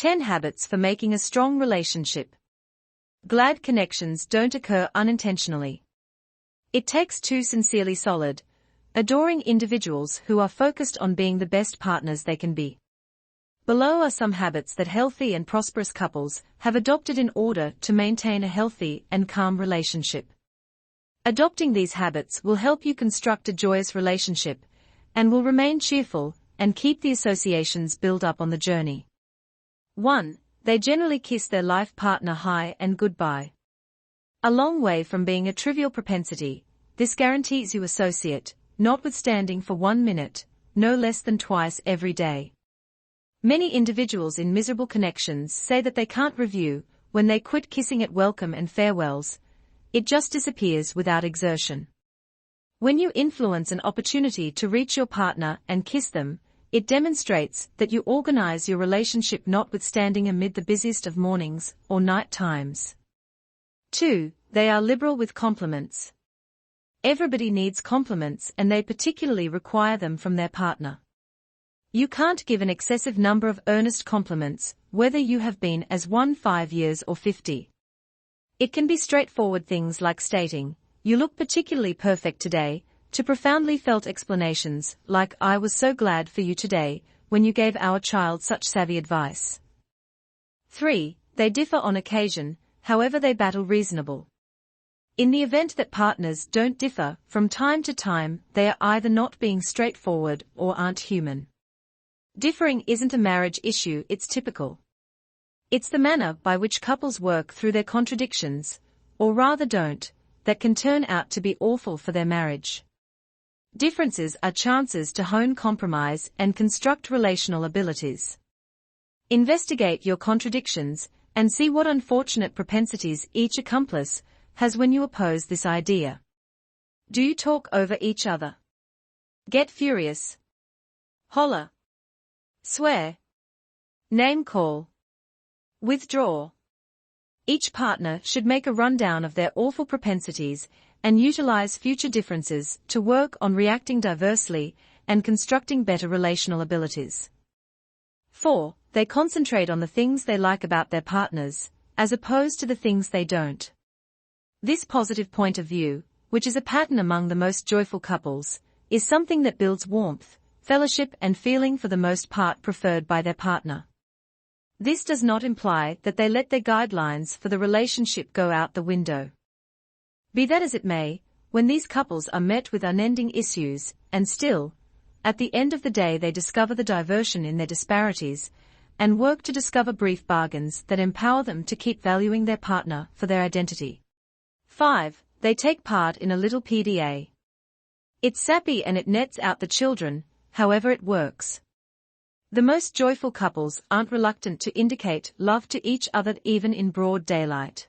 10 habits for making a strong relationship. Glad connections don't occur unintentionally. It takes two sincerely solid, adoring individuals who are focused on being the best partners they can be. Below are some habits that healthy and prosperous couples have adopted in order to maintain a healthy and calm relationship. Adopting these habits will help you construct a joyous relationship and will remain cheerful and keep the associations built up on the journey. 1. They generally kiss their life partner hi and goodbye. A long way from being a trivial propensity, this guarantees you associate, notwithstanding for 1 minute, no less than twice every day. Many individuals in miserable connections say that they can't review when they quit kissing at welcome and farewells. It just disappears without exertion. When you influence an opportunity to reach your partner and kiss them, it demonstrates that you organize your relationship notwithstanding amid the busiest of mornings or night times. 2. They are liberal with compliments. Everybody needs compliments and they particularly require them from their partner. You can't give an excessive number of earnest compliments, whether you have been as one 5 years or 50. It can be straightforward things like stating, "You look particularly perfect today," to profoundly felt explanations like, "I was so glad for you today, when you gave our child such savvy advice." 3. They differ on occasion, however they battle reasonable. In the event that partners don't differ, from time to time, they are either not being straightforward or aren't human. Differing isn't a marriage issue, it's typical. It's the manner by which couples work through their contradictions, or rather don't, that can turn out to be awful for their marriage. Differences are chances to hone compromise and construct relational abilities. Investigate your contradictions and see what unfortunate propensities each accomplice has when you oppose this idea. Do you talk over each other? Get furious? Holler? Swear? Name call? Withdraw? Each partner should make a rundown of their awful propensities and utilize future differences to work on reacting diversely and constructing better relational abilities. 4. They concentrate on the things they like about their partners, as opposed to the things they don't. This positive point of view, which is a pattern among the most joyful couples, is something that builds warmth, fellowship and feeling for the most part preferred by their partner. This does not imply that they let their guidelines for the relationship go out the window. Be that as it may, when these couples are met with unending issues, and still, at the end of the day they discover the diversion in their disparities, and work to discover brief bargains that empower them to keep valuing their partner for their identity. 5. They take part in a little PDA. It's sappy and it nets out the children, however it works. The most joyful couples aren't reluctant to indicate love to each other even in broad daylight.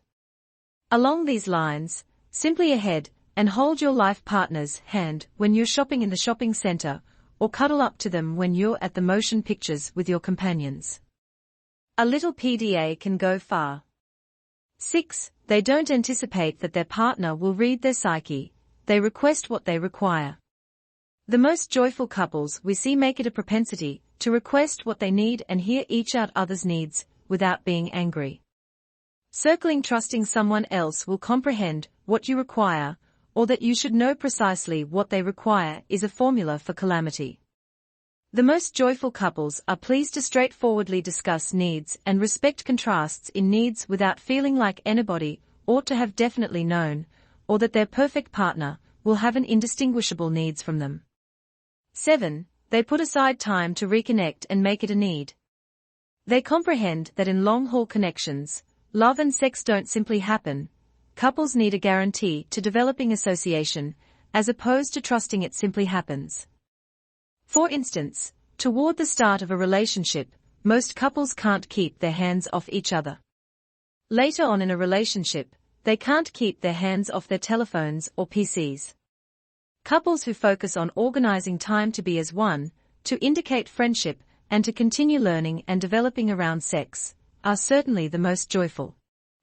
Along these lines, simply ahead and hold your life partner's hand when you're shopping in the shopping center, or cuddle up to them when you're at the motion pictures with your companions. A little PDA can go far. 6. They don't anticipate that their partner will read their psyche, they request what they require. The most joyful couples we see make it a propensity to request what they need and hear each other's needs, without being angry. Circling trusting someone else will comprehend what you require, or that you should know precisely what they require is a formula for calamity. The most joyful couples are pleased to straightforwardly discuss needs and respect contrasts in needs without feeling like anybody ought to have definitely known, or that their perfect partner will have an indistinguishable needs from them. 7. They put aside time to reconnect and make it a need. They comprehend that in long-haul connections, love and sex don't simply happen. Couples need a guarantee to developing association, as opposed to trusting it simply happens. For instance, toward the start of a relationship, most couples can't keep their hands off each other. Later on in a relationship, they can't keep their hands off their telephones or PCs. Couples who focus on organizing time to be as one, to indicate friendship, and to continue learning and developing around sex, are certainly the most joyful.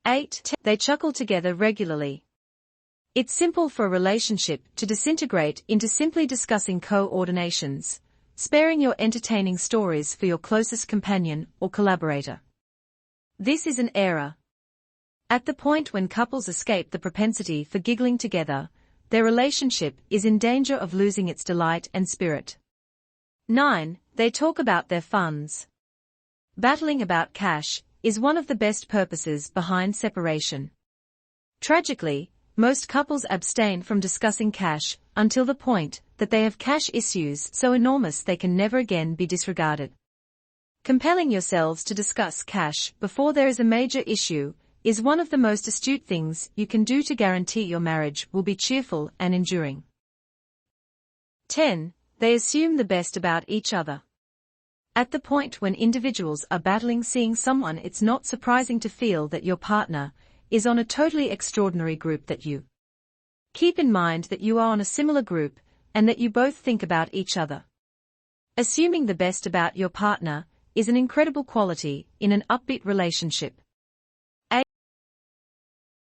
8. They chuckle together regularly. It's simple for a relationship to disintegrate into simply discussing coordinations, sparing your entertaining stories for your closest companion or collaborator. This is an error. At the point when couples escape the propensity for giggling together, their relationship is in danger of losing its delight and spirit. 9. They talk about their funds. Battling about cash is one of the best purposes behind separation. Tragically, most couples abstain from discussing cash until the point that they have cash issues so enormous they can never again be disregarded. Compelling yourselves to discuss cash before there is a major issue is one of the most astute things you can do to guarantee your marriage will be cheerful and enduring. 10. They assume the best about each other. At the point when individuals are battling seeing someone, it's not surprising to feel that your partner is on a totally extraordinary group that you. Keep in mind that you are on a similar group and that you both think about each other. Assuming the best about your partner is an incredible quality in an upbeat relationship.